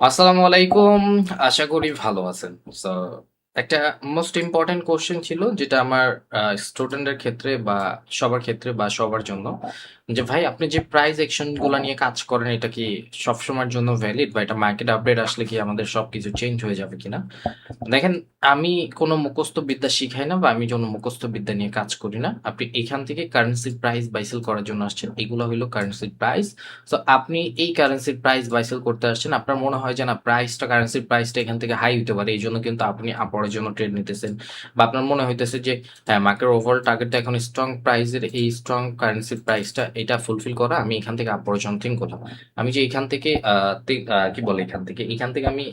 আসসালামু আলাইকুম। আশা করি ভালো আছেন। সো একটা মোস্ট ইম্পর্টেন্ট কোশ্চেন ছিল যেটা আমার স্টুডেন্টের ক্ষেত্রে বা সবার ক্ষেত্রে বা সবার জন্য, যে ভাই আপনি যে প্রাইস অ্যাকশন গুলা নিয়ে কাজ করেন এটা কি সবসময়ের জন্য ভ্যালিড, বা এটা মার্কেট আপডেট আসলে কি আমাদের সবকিছু চেঞ্জ হয়ে যাবে কিনা? দেখেন, আমি কোনো মুখস্থ বিদ্যা শিখাই না বা আমি কোনো মুখস্থ বিদ্যা নিয়ে কাজ করি না। আপনি এখান থেকে কারেন্সির প্রাইস বাইসেল করার জন্য আসছেন, এগুলো হলো কারেন্সির প্রাইস। সো আপনি এই কারেন্সির প্রাইস বাইসেল করতে আসছেন, আপনার মনে হয় যে না প্রাইসটা, কারেন্সির প্রাইসটা এখান থেকে হাই হতে পারে, এই জন্য কিন্তু আপনি আপরের জন্য ট্রেড নিতেছেন। বা আপনার মনে হইতেছে যে হ্যাঁ, মার্কেট ওভারঅল টার্গেট এখন স্ট্রং প্রাইসের, এই স্ট্রং কারেন্সির প্রাইসটা এটা ফুলফিল করা, আমি এখান থেকে আপরের জন্য থিঙ্ক করলাম। আমি যে এখান থেকে কি বলে, এখান থেকে আমি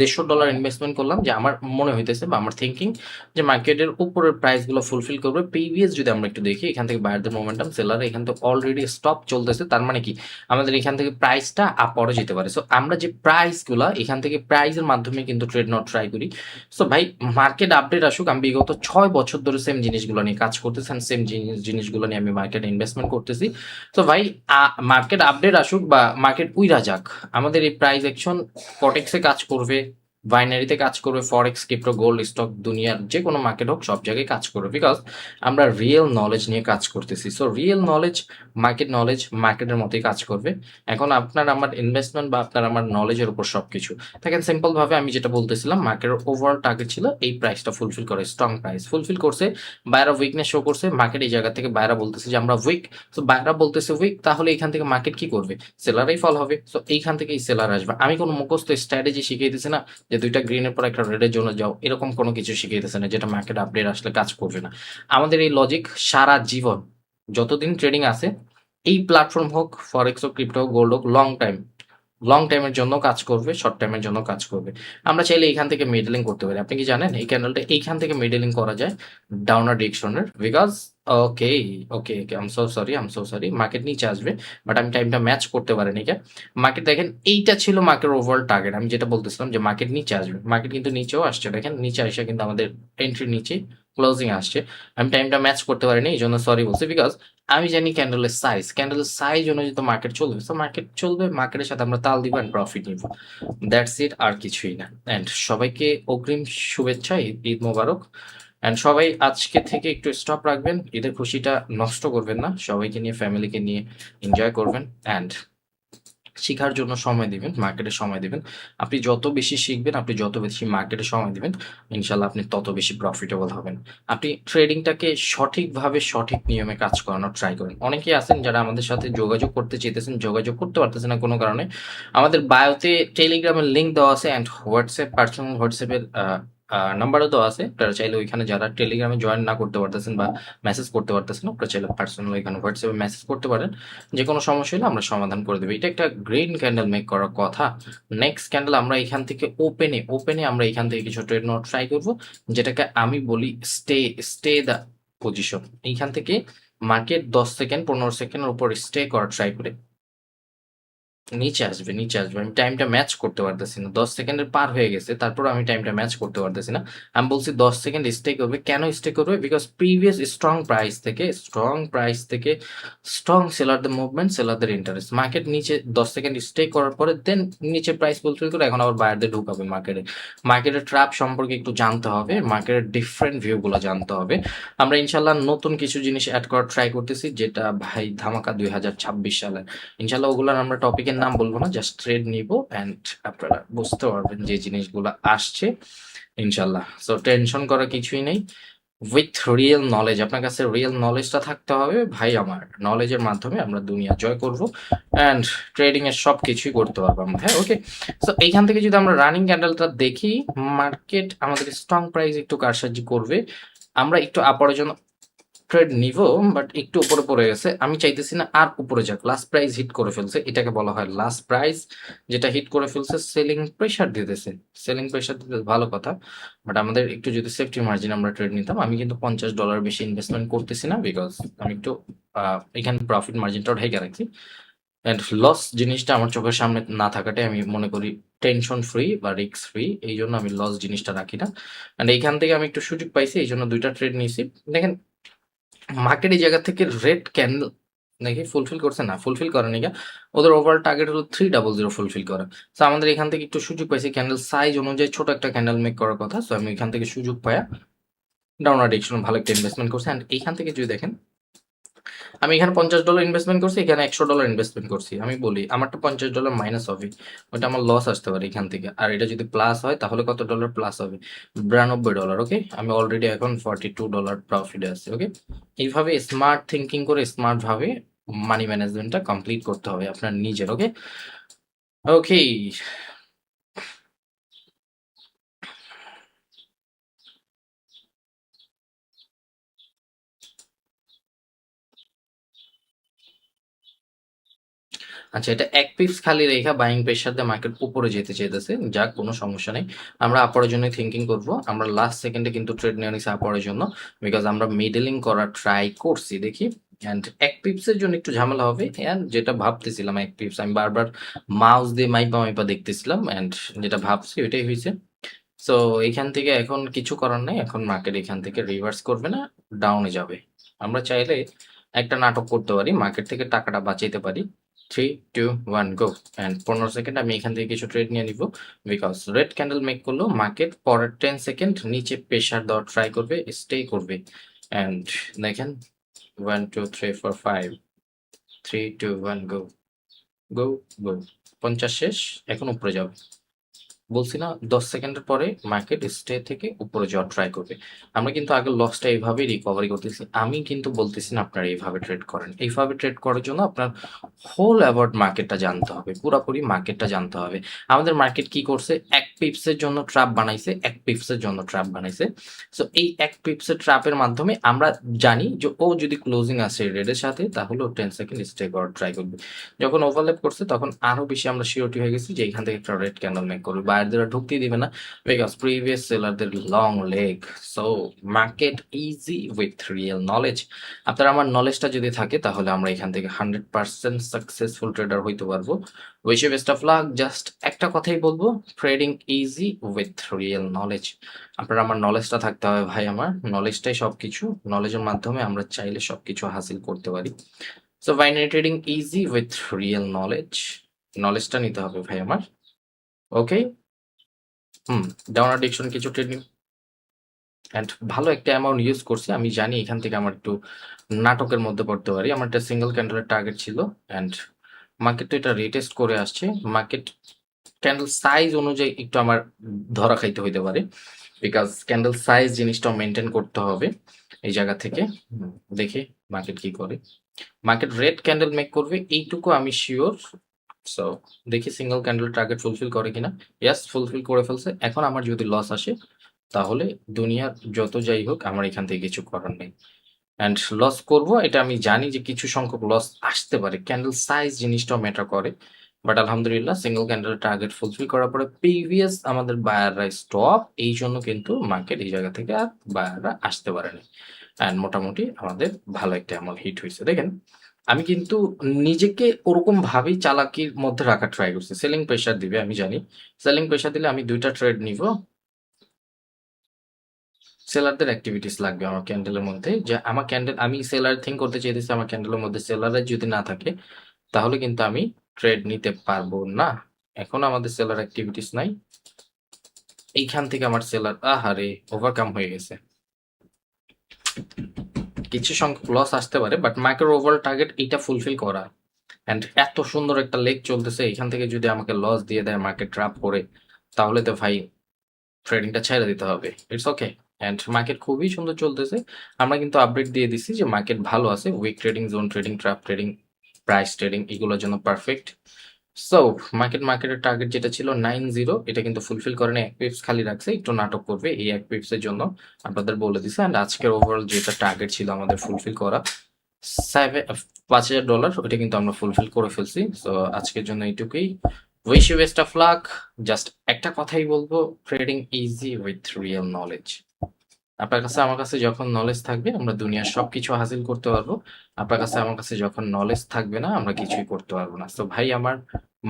$150 ইনভেস্টমেন্ট করলাম, যে আমার মনে হইতেছে বা আমার থিঙ্কিং যে মার্কেটের উপরের প্রাইস গুলো ফুলফিল করবে। প্রিভিয়াস যদি আমরা একটু দেখি, এখান থেকে বায়ারদের মোমেন্টাম, সেলার এখান থেকে অলরেডি স্টপ চলতেছে, তার মানে কি আমাদের এখান থেকে প্রাইসটা আপরে যেতে পারে। সো আমরা যে প্রাইস গুলা এখান থেকে প্রাইসের মাধ্যমে কিন্তু ট্রেড নট ট্রাই করি। সো ভাই, মার্কেট আপডেট আসুক, আমি বিগত 6 বছর ধরে সেম জিনিসগুলো নিয়ে কাজ করতেছি, সেম জিনিসগুলো নিয়ে আমি মার্কেটে ইনভেস্টমেন্ট করতেছি। তো ভাই, মার্কেট আপডেট আসুক বা মার্কেট উইরা যাক, আমাদের এই প্রাইস অ্যাকশন কটেক্সে কাজ করবে, বাইনারিতে কাজ করবে, ফরেক্স, ক্রিপ্টো, গোল্ড, স্টক, দুনিয়ার যে কোনো মার্কেট হোক সব জায়গায় কাজ করবে, বিকজ আমরা রিয়েল নলেজ নিয়ে কাজ করতেছি। সো রিয়েল নলেজ মার্কেটের মতোই কাজ করবে। এখন আপনার আমার ইনভেস্টমেন্ট বা আপনার আমার নলেজের উপর সবকিছু। দেখেন, সিম্পল ভাবে আমি যেটা বলতেছিলাম, মার্কেটের ওভারঅল টার্গেট ছিল এই প্রাইসটা ফুলফিল করে, স্ট্রং প্রাইস ফুলফিল করছে, বাইরা উইকনেস শো করছে, মার্কেট এই জায়গা থেকে বাইরা বলতেছে যে আমরা উইক। তো বাইরা বলতেছে উইক, তাহলে এখান থেকে মার্কেট কি করবে? সেলারই ফল হবে। সো এইখান থেকে এই সেলার আসবে। আমি কোনো মুখস্থ স্ট্র্যাটেজি শিখিয়ে না যে দুইটা গ্রিনের পর একটা রেডের জন্য যাও, এরকম কোনো কিছু শিখিয়ে না যেটা মার্কেট আপডেট আসলে কাজ করবে না। আমাদের এই লজিক সারা জীবন, যতদিন ট্রেডিং আছে, এই প্ল্যাটফর্ম হোক, ফরেক্স হোক, ক্রিপ্টো হোক, গোল্ড হোক, লং টাইমের জন্য কাজ করবে, শর্ট টাইমের জন্য কাজ করবে। আমরা চাইলে এইখান থেকে মিডলিং করতে পারি। আপনি কি জানেন এই ক্যান্ডেলটা এইখান থেকে মিডলিং করা যায় ডাউনার ডিরেকশনের? Because okay, okay, um so sorry, market নিচে আসবে, বাট আমি টাইমটা ম্যাচ করতে পারিনি। কে মার্কেট, দেখেন এইটা ছিল মার্কেট ওভারঅল টার্গেট। আমি যেটা বলতেছিলাম যে মার্কেট নিচে আসবে, মার্কেট কিন্তু নিচেও আসছে। দেখেন নিচে আসে কিন্তু আমাদের এন্ট্রি নিচে, ক্লোজিং আসছে। আমি টাইমটা ম্যাচ করতে পারিনি, এই জন্য সরি বলছি। বিকজ আমি জানি ক্যান্ডেলের সাইজ অনুযায়ী তো মার্কেট চলবে। তো মার্কেট চলবে, মার্কেটের সাথে আমরা তাল দিব, অ্যান্ড প্রফিট নিব। দ্যাটস ইট, আর কিছুই না। অ্যান্ড সবাইকে অগ্রিম শুভেচ্ছা, ঈদ ঈদ মোবারক। অ্যান্ড সবাই আজকে থেকে একটু স্টপ রাখবেন, ঈদের খুশিটা নষ্ট করবেন না, সবাইকে নিয়ে, ফ্যামিলিকে নিয়ে এনজয় করবেন। অ্যান্ড শিখার জন্য সময় দিবেন, মার্কেটে সময় দিবেন। আপনি যত বেশি শিখবেন, আপনি যত বেশি মার্কেটে সময় দিবেন, ইনশাল্লাহ আপনি তত বেশি প্রফিটেবল হবেন। আপনি ট্রেডিংটাকে সঠিকভাবে, সঠিক নিয়মে কাজ করানোর ট্রাই করেন। অনেকেই আছেন যারা আমাদের সাথে যোগাযোগ করতে চাইতেছেন, যোগাযোগ করতে পারতেছেন না কোনো কারণে। আমাদের বায়োতে টেলিগ্রামের লিঙ্ক দেওয়া আছে, অ্যান্ড হোয়াটসঅ্যাপ, পার্সোনাল হোয়াটসঅ্যাপের নাম্বারও দেওয়া আছে। আপনারা চাইলে ওইখানে, যারা টেলিগ্রামে জয়েন না করতে পারতেছেন বা মেসেজ করতে পারতেছেন, আপনারা চাইলে পার্সোনাল ওইখানে হোয়াটসঅ্যাপে মেসেজ করতে পারেন। যে কোনো সমস্যা হলে আমরা সমাধান করে দেবো। এটা একটা গ্রিন ক্যান্ডেল মেক করার কথা। নেক্সট ক্যান্ডেল আমরা এখান থেকে ওপেনে আমরা এখান থেকে কিছু ট্রেড নেওয়ার ট্রাই করব, যেটাকে আমি বলি স্টে স্টে দ্য পজিশন। এইখান থেকে মার্কেট 10 সেকেন্ড, 15 সেকেন্ডের উপর স্টে করার ট্রাই করে নিচে আসবে। আমি টাইমটা ম্যাচ করতে পারতেছি না, 10 সেকেন্ডের পার হয়ে গেছে, তারপর আমি টাইমটা ম্যাচ করতে পারতেছি না। আমি বলছি 10 সেকেন্ড স্টে করবে। কেন স্টে করবে? বিকজ প্রিভিয়াস স্ট্রং প্রাইস থেকে স্ট্রং সেলারদের মুভমেন্ট, সেলারদের ইন্টারেস্ট, মার্কেট নিচে 10 সেকেন্ড স্টে করার পরে দেন নিচে প্রাইস ফুলফিল করে এখন আবার বায়ারদের ঢুকাবে মার্কেটে। মার্কেটের ট্র্যাপ সম্পর্কে একটু জানতে হবে, মার্কেটের ডিফারেন্ট ভিউগুলো জানতে হবে। আমরা ইনশাল্লাহ নতুন কিছু জিনিস অ্যাড করার ট্রাই করতেছি, যেটা ভাই ধামাকা 2026 সালে। ইনশাল্লাহ ওগুলার আমরা টপিকের নাম বলবো না, জাস্ট ট্রেড নিব, অ্যান্ড আপনারা বুঝতে পারবেন যে জিনিসগুলো আসছে ইনশাল্লাহ। সো টেনশন করার কিছুই নেই। উইথ রিয়েল নলেজ, আপনার কাছে রিয়েল নলেজটা থাকতে হবে ভাই। আমার নলেজের মাধ্যমে আমরা দুনিয়া জয় করব, অ্যান্ড ট্রেডিং এর সব কিছুই করতে পারবো আমরা। হ্যাঁ, ওকে। সো এইখান থেকে যদি আমরা রানিং ক্যান্ডেলটা দেখি, মার্কেট আমাদের স্ট্রং প্রাইস একটু কারসাজি করবে। আমরা একটু আপারের জন্য ট্রেড নিব, বাট একটু উপরে পড়ে গেছে। আমি চাইতেছি না আর উপরে যাক, লাস্ট প্রাইস হিট করে ফেলছে, এটাকে বলা হয় লাস্ট প্রাইস। যেটা হিট করে ফেলছে, সেলিং প্রেশার দিতেছে ভালো কথা, বাট আমাদের একটু যদি সেফটি মার্জিন আমরা ট্রেড নিতাম। আমি কিন্তু $50 বেশি ইনভেস্টমেন্ট করতেছি না, বিকজ আমি একটু এখানে প্রফিট মার্জিনটাও ঢেকে রাখছি। অ্যান্ড লস জিনিসটা আমার চোখের সামনে না থাকাটাই আমি মনে করি টেনশন ফ্রি বা রিস্ক ফ্রি, এই জন্য আমি লস জিনিসটা রাখি না। অ্যান্ড এইখান থেকে আমি একটু সুযোগ পাইছি, এই জন্য দুইটা ট্রেড নিয়েছি। দেখেন, মার্কেট এই জায়গা থেকে রেড ক্যান্ডেল নাকি ফুলফিল করছে? না, ফুলফিল করেনি গা। ওদের ওভারঅল টার্গেট হলো 300 ফুলফিল করা। সো আমাদের এখান থেকে একটু সুযোগ পাইছি, ক্যান্ডেল সাইজ অনুযায়ী ছোট একটা ক্যান্ডেল মেক করার কথা। সো আমি এখান থেকে সুযোগ পায়া ডাউনার ডিরেকশন ভালো একটা ইনভেস্টমেন্ট করছি। অ্যান্ড এইখান থেকে যদি দেখেন, আমি এখানে $50 ইনভেস্টমেন্ট করছি, এখানে $100 ইনভেস্টমেন্ট করছি। আমি বলি আমারটা $50 মাইনাস হবে, ওটা আমার লস আসতে পারে এখান থেকে। আর এটা যদি প্লাস হয় তাহলে কত ডলার প্লাস হবে? $92। ওকে, আমি অলরেডি এখন $42 প্রফিটে আছি। ওকে, এইভাবে স্মার্ট থিঙ্কিং করে স্মার্ট ভাবে মানি ম্যানেজমেন্টটা কমপ্লিট করতে হবে আপনার নিজের। ওকে, ওকে। আচ্ছা, এটা এক পিপস খালি রেখা বাইং প্রেসার দিয়ে মার্কেট উপরে যেতে চাইতেছে, যাক কোনো সমস্যা নেই। আমরা আপারের জন্য থিঙ্কিং করব। আমরা লাস্ট সেকেন্ডে কিন্তু ট্রেড নিয়ে নিছি আপারের জন্য, বিকজ আমরা মিডলিং করার ট্রাই করছি, দেখি। অ্যান্ড এক পিপসের জন্য একটু ঝামেলা হবে। অ্যান্ড যেটা ভাবতেছিলাম এক পিপস, আমি বারবার মাউস দিয়ে মাইপা মাইপা দেখতেছিলাম, অ্যান্ড যেটা ভাবছি ওইটাই হয়েছে। সো এখান থেকে এখন কিছু করার নেই, এখন মার্কেট এখান থেকে রিভার্স করবে না, ডাউনে যাবে। আমরা চাইলে একটা নাটক করতে পারি, মার্কেট থেকে টাকাটা বাঁচাইতে পারি। 3 2 1 গো। অ্যান্ড 15 সেকেন্ড আমি এখান থেকে কিছু ট্রেড নিয়ে নিব, বিকজ রেড ক্যান্ডেল মেক করলো, মার্কেট পরের 10 সেকেন্ড নিচে প্রেশার দেওয়ার ট্রাই করবে, স্টে করবে। অ্যান্ড দেখেন, 1 2 3 4 5, 3 2 1 গো। গো, গো। 50 শেষ, এখন উপরে যাবে। বলছি না, 10 সেকেন্ডের পরে মার্কেট স্টে থেকে উপরে যাওয়ার ট্রাই করবে। আমরা কিন্তু আগে লসটা এইভাবেই রিকভারি করতেছি। আমি কিন্তু বলতেছি না আপনারা এইভাবে ট্রেড করেন। এইভাবে ট্রেড করার জন্য আপনার হোল অ্যাবাউট মার্কেটটা জানতে হবে, পুরাপুরি মার্কেটটা জানতে হবে। আমাদের মার্কেট কি করছে? এক পিপসের জন্য ট্র্যাপ বানাইছে, এক পিপসের জন্য ট্র্যাপ বানাইছে। সো এই এক পিপসের ট্র্যাপের মাধ্যমে আমরা জানি যে ও যদি ক্লোজিং আসে রেডের সাথে, তাহলে ও 10 সেকেন্ড স্টে করার ট্রাই করবে। যখন ওভারল্যাপ করছে তখন আরো বেশি আমরা সিওরিটি হয়ে গেছি যে এখান থেকে একটা রেড ক্যান্ডেল মেক করবে, বায়ারদের ঢুকতেই দিবে না, বিকজ প্রিভিয়াস সেলারদের long leg. So market easy with real knowledge. আপনার আমার নলেজটা যদি থাকে তাহলে আমরা এখান থেকে 100% সাকসেসফুল ট্রেডার হইতে পারবো। Wish you best of luck. Just একটা কথাই বলবো, trading easy with real knowledge. আপনার আমার নলেজটা থাকতে হবে ভাই, আমার নলেজটাই সবকিছু। নলেজের মাধ্যমে আমরা চাইলে সবকিছু হাসিল করতে পারি। So binary trading easy with real knowledge. নলেজটা নিতে হবে ভাই আমার। ওকে। ডাউনার ডিকশন কিছু ট্রেডিং অ্যান্ড ভালো একটা অ্যামাউন্ট ইউজ করছি। আমি জানি এখান থেকে আমার একটু নাটকের মধ্যে পড়তে পারি। আমার একটা সিঙ্গেল ক্যান্ডেলের টার্গেট ছিল, অ্যান্ড মার্কেট তো এটা রিটেস্ট করে আসছে। মার্কেট ক্যান্ডেল সাইজ অনুযায়ী একটু আমার ধরা খাইতে হইতে পারে, বিকজ ক্যান্ডেল সাইজ জিনিসটাও মেনটেন করতে হবে এই জায়গা থেকে। দেখি মার্কেট কি করে। মার্কেট রেড ক্যান্ডেল মেক করবে এইটুকু আমি শিওর। সো দেখি সিঙ্গেল ক্যান্ডেল টার্গেট ফুলফিল করে কিনা। ইয়াস, ফুলফিল করে ফেলছে। এখন আমার যদি লস আসে তাহলে দুনিয়ার যত যাই হোক আমার এখান থেকে কিছু করার নেই। অ্যান্ড লস করব এটা আমি জানি যে কিছু সংখ্যক লস আসতে পারে, ক্যান্ডেল সাইজ জিনিসটাও ম্যাটার করে। বাট আলহামদুলিল্লাহ সিঙ্গেল ক্যান্ডেল টার্গেট ফুলফিল করার পরে প্রিভিয়াস আমাদের বায়াররা স্টপ, এই জন্য কিন্তু মার্কেট এই জায়গা থেকে আর বায়াররা আসতে পারেনি। অ্যান্ড মোটামুটি আমাদের ভালো একটা অ্যামাউন্ট হিট হয়েছে। দেখেন, আমি কিন্তু নিজেকে ওরকম ভাবেই চালাকির মধ্যে রাখার ট্রাই করছি। সেলিং প্রেশার দিবে আমি জানি, সেলিং প্রেশার দিলে আমি 2টা ট্রেড নিব। সেলারদের অ্যাক্টিভিটিস লাগবে আমার ক্যান্ডেলের মধ্যে, যে আমার ক্যান্ডেল, আমি সেলার থিঙ্ক করতে চাইতেছি আমার ক্যান্ডেলের মধ্যে সেলারের যদি না থাকে তাহলে কিন্তু আমি ট্রেড নিতে পারবো না। এখন আমাদের সেলার অ্যাক্টিভিটিস নাই, এইখান থেকে আমার সেলার আহারে ওভারকাম হয়ে গেছে। কিছু সংখ্যক লস আসতে পারে, বাট মার্কেট ওভারঅল টার্গেট এইটা ফুলফিল করা। অ্যান্ড এত সুন্দর একটা লেগ চলতেছে, এখান থেকে যদি আমাকে লস দিয়ে দেয় মার্কেট ট্র্যাপ করে, তাহলে তো ভাই ট্রেডিংটা ছেড়ে দিতে হবে। It's okay. অ্যান্ড মার্কেট খুবই সুন্দর চলতেছে। আমরা কিন্তু আপডেট দিয়ে দিচ্ছি যে মার্কেট ভালো আছে, weak trading, zone trading, trap trading, price trading, এগুলোর জন্য পারফেক্ট। সো মার্কেটের টার্গেট যেটা ছিল 90, এটা কিন্তু ফুলফিল করেনি, এক পিপস খালি রাখছে, একটু নাটক করবে এই এক পিপসের জন্য আপনাদের বলে দিছে। অ্যান্ড আজকের ওভারঅল যেটা টার্গেট ছিল আমাদের ফুলফিল করা, $5,000, ওইটা কিন্তু আমরা ফুলফিল করে ফেলছি। সো আজকের জন্য এইটুকুই। Wish you best of luck. Just একটা কথাই বলবো, trading easy with real knowledge. আপনার কাছে আমার কাছে যখন নলেজ থাকবে আমরা দুনিয়ার সবকিছু হাসিল করতে পারবো। আপনার কাছে আমার কাছে যখন নলেজ থাকবে না আমরা কিছুই করতে পারবো না। তো ভাই আমার,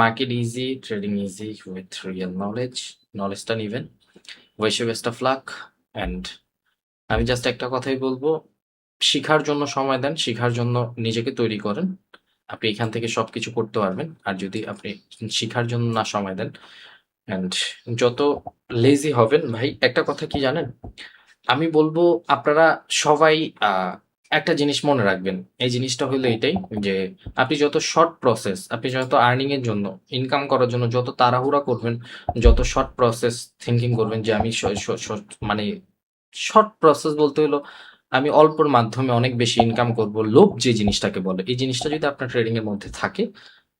market easy, trading easy with real knowledge. নলেজটা নিবেন। Wish you best of luck. And আমি জাস্ট একটা কথাই বলবো, শিখার জন্য সময় দেন, শিখার জন্য নিজেকে তৈরি করেন। আপনি এখান থেকে সবকিছু করতে পারবেন। আর যদি আপনি শিখার জন্য না সময় দেন অ্যান্ড যত লেজি হবেন ভাই, একটা কথা কি জানেন? আমি বলবো আপনারা সবাই আ একটা জিনিস মনে রাখবেন। এই জিনিসটা হলো এটাই যে আপনি যত শর্ট প্রসেস, আপনি যত আর্নিং এর জন্য, ইনকাম করার জন্য যত তাড়াহুড়া করবেন, যত শর্ট প্রসেস থিংকিং করবেন যে আমি স স স মানে শর্ট প্রসেস বলতে হলো আমি অল্পর মাধ্যমে অনেক বেশি ইনকাম করব। লোভ যে জিনিসটাকে বলে, এই জিনিসটা যদি আপনার ট্রেডিং এর মধ্যে থাকে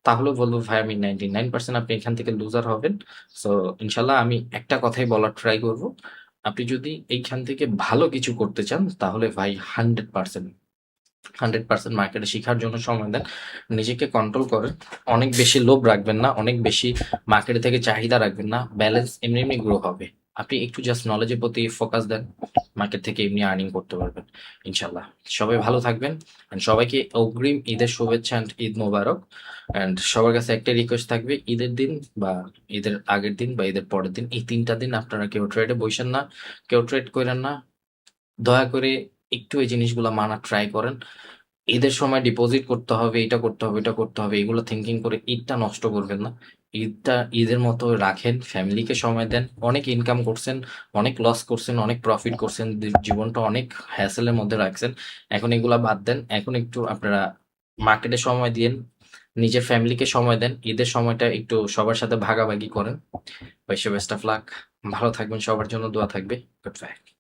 তাহলে বলব ভাই আমি 99% আপনি এখান থেকে লুজার হবেন। সো ইনশাআল্লাহ আমি একটা কথাই বলার ট্রাই করব। আপনি যদি এইখান থেকে ভালো কিছু করতে চান তাহলে ভাই 100% মার্কেটে শিখার জন্য সময় দেন। নিজেকে কন্ট্রোল করেন। অনেক বেশি লোভ রাখবেন না, অনেক বেশি মার্কেট থেকে চাহিদা রাখবেন না। ব্যালেন্স এমনি গ্রো হবে। আপনি একটু জাস্ট নলেজের প্রতি ফোকাস দেন। মার্কেট থেকে এমনি আর্নিং করতে পারবেন ইনশাআল্লাহ। সবাই ভালো থাকবেন। অ্যান্ড সবাইকে অগ্রিম ঈদের শুভেচ্ছা অ্যান্ড ঈদ মোবারক। অ্যান্ড সবার কাছে একটা রিকোয়েস্ট থাকবে, ঈদের দিন বা ঈদের আগের দিন বা ঈদের পরের দিন, এই ৩ টা দিন আপনারা কেউ ট্রেডে বইসেন না, কেউ ট্রেড কইরেন না। দয়া করে একটু এই জিনিসগুলা মানার ট্রাই করেন। ঈদের সময় ডিপোজিট করতে হবে, এটা করতে হবে, এটা করতে হবে, এগুলো থিংকিং করে ঈদটা নষ্ট করবেন না। ঈদটা ঈদের মতো রাখেন, ফ্যামিলিকে সময় দেন। অনেক ইনকাম করছেন, অনেক লস করছেন, অনেক প্রফিট করছেন, জীবনটা অনেক হ্যাসেলের মধ্যে রাখছেন। এখন এগুলা বাদ দেন। এখন একটু আপনারা মার্কেটে সময় দিয়েন, নিজের ফ্যামিলিকে সময় দেন। ঈদের সময়টা একটু সবার সাথে ভাগাভাগি করেন। Best of lakh. ভালো থাকবেন, সবার জন্য দোয়া থাকবে। Good bye.